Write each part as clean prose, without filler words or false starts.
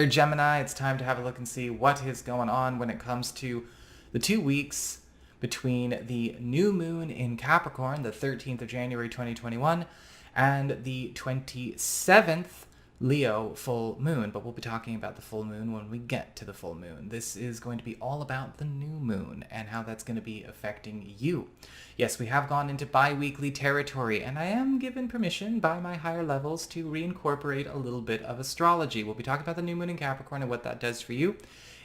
For Gemini, it's time to have a look and see what is going on when it comes to the 2 weeks between the new moon in Capricorn, the 13th of January 2021, and the 27th Leo full moon. But we'll be talking about the full moon when we get to the full moon. This is going to be all about the new moon and how that's going to be affecting you. Yes, we have gone into biweekly territory, and I am given permission by my higher levels to reincorporate a little bit of astrology. We'll be talking about the new moon in Capricorn and what that does for you.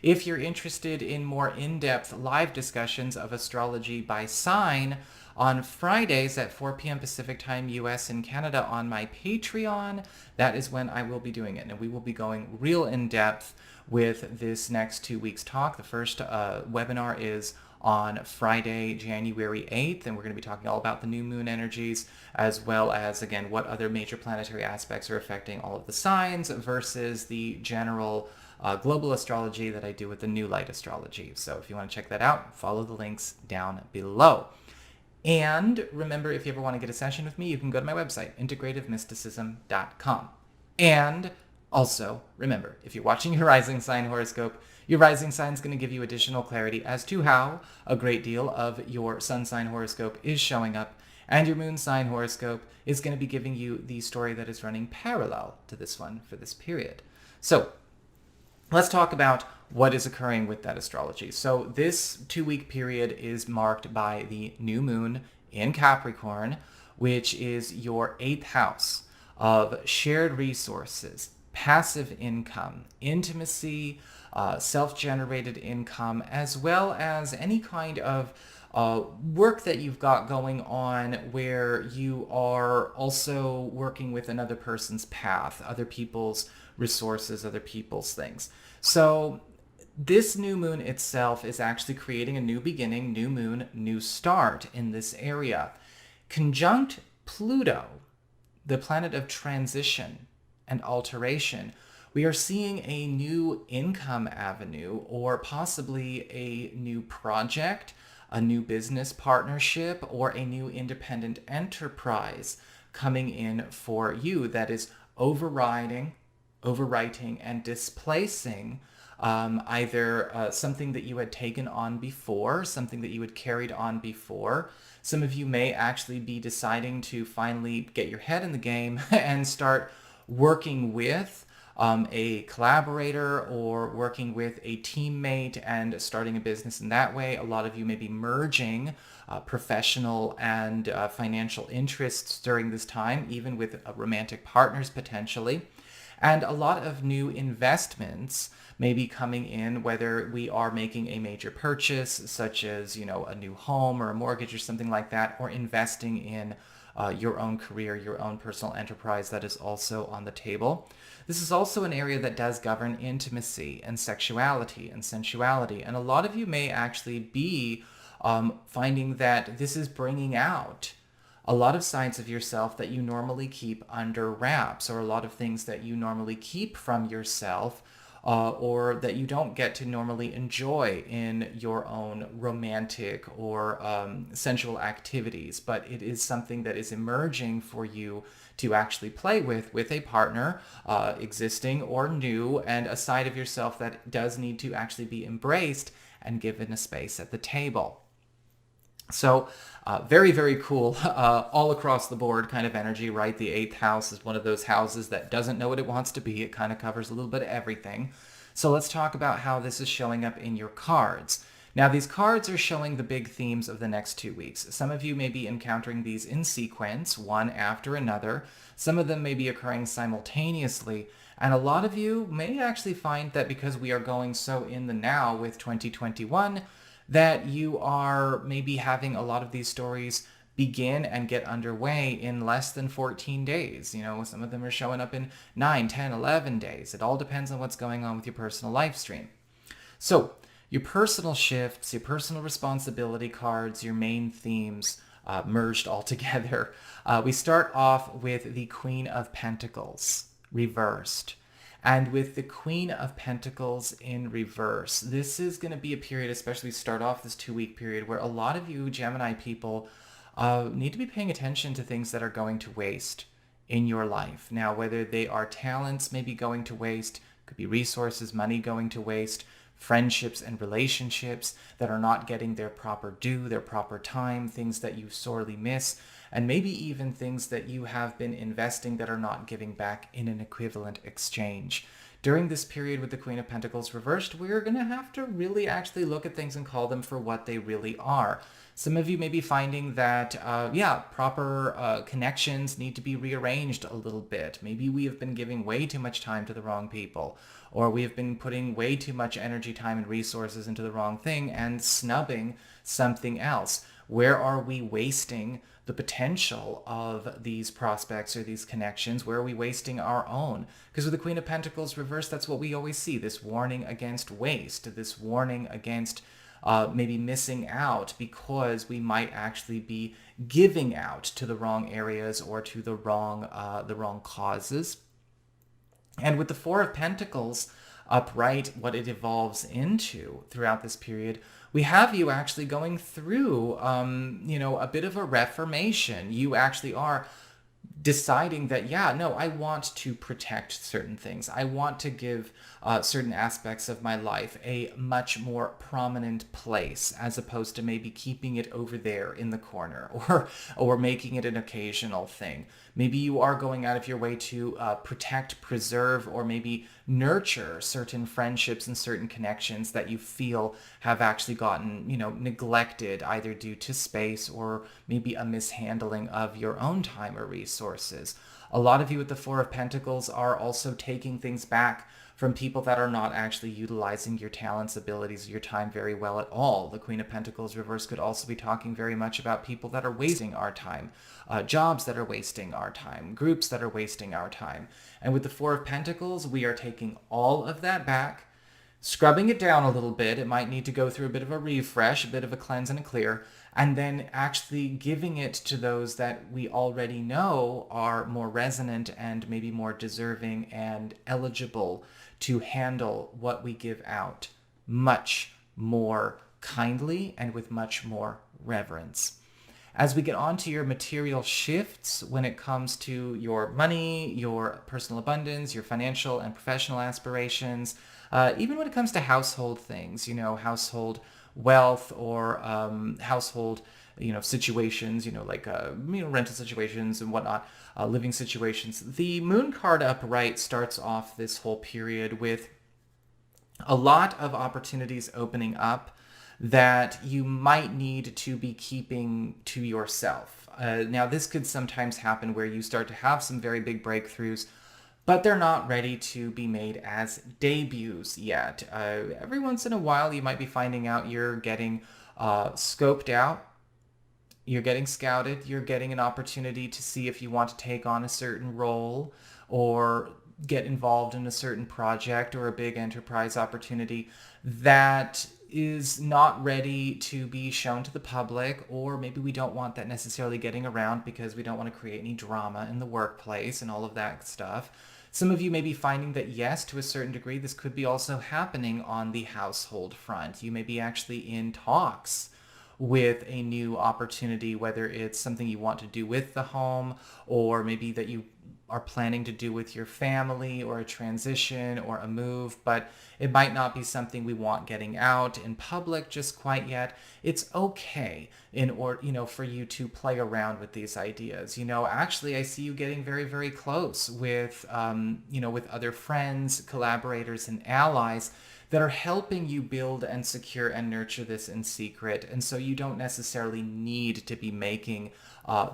If you're interested in more in-depth live discussions of astrology by sign, on Fridays at 4 p.m. Pacific Time, US and Canada, on my Patreon, that is when I will be doing it. And we will be going real in-depth with this next 2 weeks talk. The first webinar is on Friday, January 8th, and we're going to be talking all about the new moon energies, as well as, again, what other major planetary aspects are affecting all of the signs versus the general global astrology that I do with the New Light astrology. So if you want to check that out, follow the links down below. And remember, if you ever want to get a session with me, you can go to my website, integrativemysticism.com. And also, remember, if you're watching your rising sign horoscope, your rising sign is going to give you additional clarity as to how a great deal of your sun sign horoscope is showing up. And your moon sign horoscope is going to be giving you the story that is running parallel to this one for this period. So let's talk about what is occurring with that astrology. So this 2-week period is marked by the new moon in Capricorn, which is your 8th house of shared resources, passive income, intimacy, self-generated income, as well as any kind of work that you've got going on where you are also working with another person's path, other people's resources, other people's things. So this new moon itself is actually creating a new beginning, new moon, new start in this area. Conjunct Pluto, the planet of transition and alteration, we are seeing a new income avenue or possibly a new project, a new business partnership, or a new independent enterprise coming in for you that is overwriting, and displacing either something that you had taken on before, something that you had carried on before. Some of you may actually be deciding to finally get your head in the game and start working with a collaborator or working with a teammate and starting a business in that way. A lot of you may be merging professional and financial interests during this time, even with romantic partners potentially. And a lot of new investments may be coming in, whether we are making a major purchase, such as, a new home or a mortgage or something like that, or investing in your own career, your own personal enterprise that is also on the table. This is also an area that does govern intimacy and sexuality and sensuality. And a lot of you may actually be finding that this is bringing out a lot of sides of yourself that you normally keep under wraps, or a lot of things that you normally keep from yourself, or that you don't get to normally enjoy in your own romantic or sensual activities. But it is something that is emerging for you to actually play with a partner, existing or new, and a side of yourself that does need to actually be embraced and given a space at the table. So very, very cool, all across the board kind of energy, right? The 8th house is one of those houses that doesn't know what it wants to be. It kind of covers a little bit of everything. So let's talk about how this is showing up in your cards. Now, these cards are showing the big themes of the next 2 weeks. Some of you may be encountering these in sequence, one after another. Some of them may be occurring simultaneously. And a lot of you may actually find that because we are going so in the now with 2021, that you are maybe having a lot of these stories begin and get underway in less than 14 days. Some of them are showing up in 9, 10, 11 days. It all depends on what's going on with your personal life stream. So your personal shifts, your personal responsibility cards, your main themes merged all together. We start off with the Queen of Pentacles reversed. And with the Queen of Pentacles in reverse, this is going to be a period, especially start off this 2-week period, where a lot of you Gemini people need to be paying attention to things that are going to waste in your life. Now, whether they are talents maybe going to waste, Could be resources, money going to waste, friendships and relationships that are not getting their proper due, their proper time, things that you sorely miss, and maybe even things that you have been investing that are not giving back in an equivalent exchange. During this period with the Queen of Pentacles reversed, we're going to have to really actually look at things and call them for what they really are. Some of you may be finding that, proper connections need to be rearranged a little bit. Maybe we have been giving way too much time to the wrong people, or we have been putting way too much energy, time, and resources into the wrong thing and snubbing something else. Where are we wasting the potential of these prospects or these connections? Where are we wasting our own? Because with the Queen of Pentacles reversed, that's what we always see, this warning against waste, this warning against maybe missing out because we might actually be giving out to the wrong areas or to the wrong causes. And with the Four of Pentacles upright, what it evolves into throughout this period, we have you actually going through, a bit of a reformation. You actually are deciding that, I want to protect certain things. I want to give certain aspects of my life a much more prominent place, as opposed to maybe keeping it over there in the corner or making it an occasional thing. Maybe you are going out of your way to protect, preserve, or maybe nurture certain friendships and certain connections that you feel have actually gotten, neglected, either due to space or maybe a mishandling of your own time or resources. A lot of you with the Four of Pentacles are also taking things back from people that are not actually utilizing your talents, abilities, your time very well at all. The Queen of Pentacles reverse could also be talking very much about people that are wasting our time, jobs that are wasting our time, groups that are wasting our time. And with the Four of Pentacles, we are taking all of that back, scrubbing it down a little bit. It might need to go through a bit of a refresh, a bit of a cleanse and a clear, and then actually giving it to those that we already know are more resonant and maybe more deserving and eligible to handle what we give out much more kindly and with much more reverence. As we get on to your material shifts when it comes to your money, your personal abundance, your financial and professional aspirations, even when it comes to household things, household wealth or household situations, like rental situations and whatnot, living situations. The moon card upright starts off this whole period with a lot of opportunities opening up that you might need to be keeping to yourself. Now, this could sometimes happen where you start to have some very big breakthroughs, but they're not ready to be made as debuts yet. Every once in a while, you might be finding out you're getting scoped out, you're getting scouted, you're getting an opportunity to see if you want to take on a certain role or get involved in a certain project or a big enterprise opportunity that is not ready to be shown to the public, or maybe we don't want that necessarily getting around because we don't want to create any drama in the workplace and all of that stuff. Some of you may be finding that, yes, to a certain degree, this could be also happening on the household front. You may be actually in talks with a new opportunity, whether it's something you want to do with the home, or maybe that you are planning to do with your family, or a transition or a move, but it might not be something we want getting out in public just quite yet. It's okay for you to play around with these ideas. Actually, I see you getting very, very close with other friends, collaborators, and allies that are helping you build and secure and nurture this in secret. And so you don't necessarily need to be making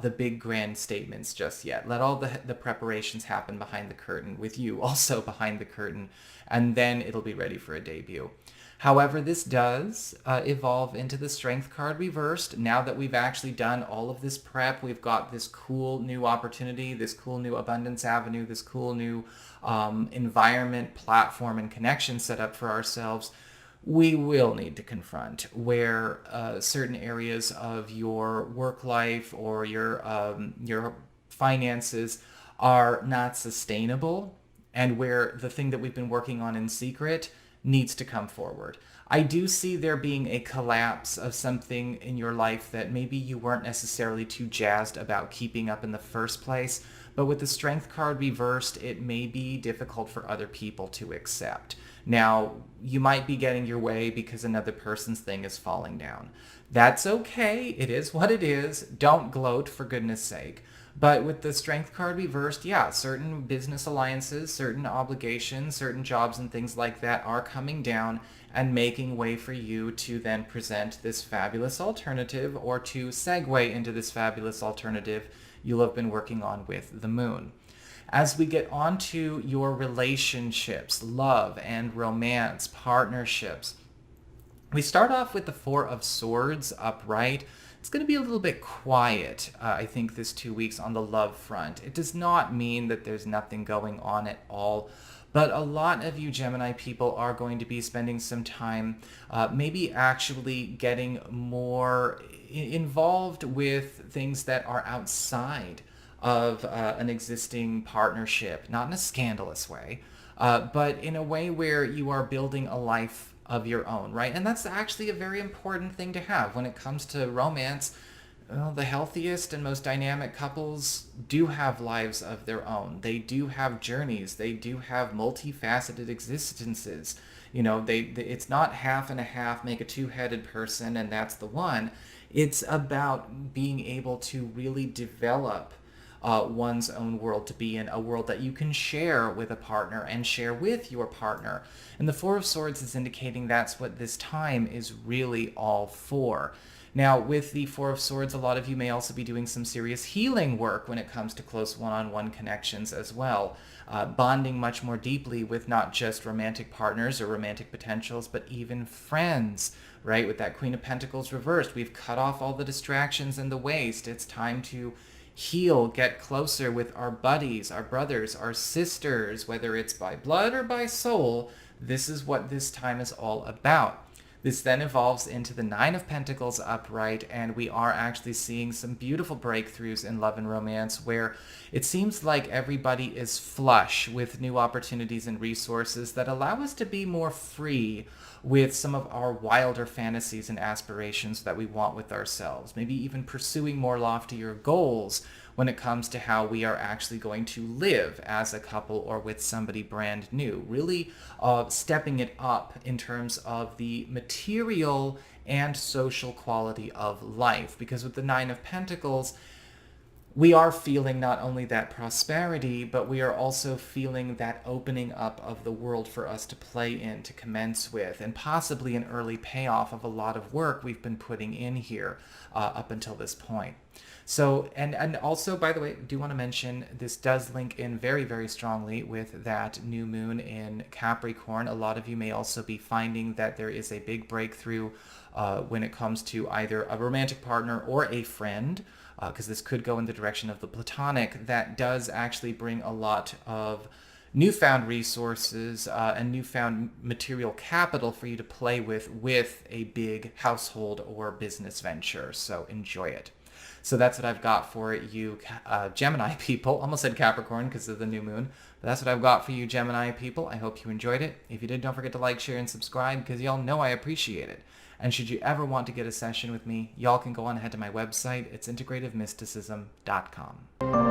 the big grand statements just yet. Let all the preparations happen behind the curtain, with you also behind the curtain, and then it'll be ready for a debut. However, this does evolve into the Strength card reversed. Now that we've actually done all of this prep, we've got this cool new opportunity, this cool new abundance avenue, this cool new environment, platform, and connection set up for ourselves. We will need to confront where certain areas of your work life or your finances are not sustainable, and where the thing that we've been working on in secret needs to come forward. I do see there being a collapse of something in your life that maybe you weren't necessarily too jazzed about keeping up in the first place, But with the Strength card reversed, it may be difficult for other people to accept. Now, you might be getting your way because another person's thing is falling down. That's okay. It is what it is. Don't gloat, for goodness sake. But with the Strength card reversed, yeah, certain business alliances, certain obligations, certain jobs and things like that are coming down and making way for you to then present this fabulous alternative, or to segue into this fabulous alternative you'll have been working on with the moon. As we get onto your relationships, love and romance, partnerships, we start off with the Four of Swords upright. It's going to be a little bit quiet, I think, this 2 weeks on the love front. It does not mean that there's nothing going on at all, but a lot of you Gemini people are going to be spending some time maybe actually getting more involved with things that are outside of an existing partnership, not in a scandalous way, but in a way where you are building a life of your own, right? And that's actually a very important thing to have when it comes to romance. Well, the healthiest and most dynamic couples do have lives of their own. They do have journeys. They do have multifaceted existences. You know, it's not half and a half, make a two-headed person and that's the one. It's about being able to really develop one's own world, to be in a world that you can share with a partner and share with your partner. And the Four of Swords is indicating that's what this time is really all for. Now, with the Four of Swords, a lot of you may also be doing some serious healing work when it comes to close one-on-one connections as well. Bonding much more deeply with not just romantic partners or romantic potentials, but even friends, right? With that Queen of Pentacles reversed, we've cut off all the distractions and the waste. It's time to heal, get closer with our buddies, our brothers, our sisters, whether it's by blood or by soul. This is what this time is all about. This then evolves into the Nine of Pentacles upright, and we are actually seeing some beautiful breakthroughs in love and romance where it seems like everybody is flush with new opportunities and resources that allow us to be more free with some of our wilder fantasies and aspirations that we want with ourselves. Maybe even pursuing more loftier goals when it comes to how we are actually going to live as a couple or with somebody brand new. Really stepping it up in terms of the material and social quality of life. Because with the Nine of Pentacles, we are feeling not only that prosperity, but we are also feeling that opening up of the world for us to play in, to commence with, and possibly an early payoff of a lot of work we've been putting in here up until this point. So, and also, by the way, I do want to mention this does link in very, very strongly with that new moon in Capricorn. A lot of you may also be finding that there is a big breakthrough when it comes to either a romantic partner or a friend, because this could go in the direction of the platonic, that does actually bring a lot of newfound resources and newfound material capital for you to play with a big household or business venture. So enjoy it. So that's what I've got for you, Gemini people. Almost said Capricorn because of the new moon. But that's what I've got for you, Gemini people. I hope you enjoyed it. If you did, don't forget to like, share, and subscribe because y'all know I appreciate it. And should you ever want to get a session with me, y'all can go on ahead to my website. It's integrativemysticism.com.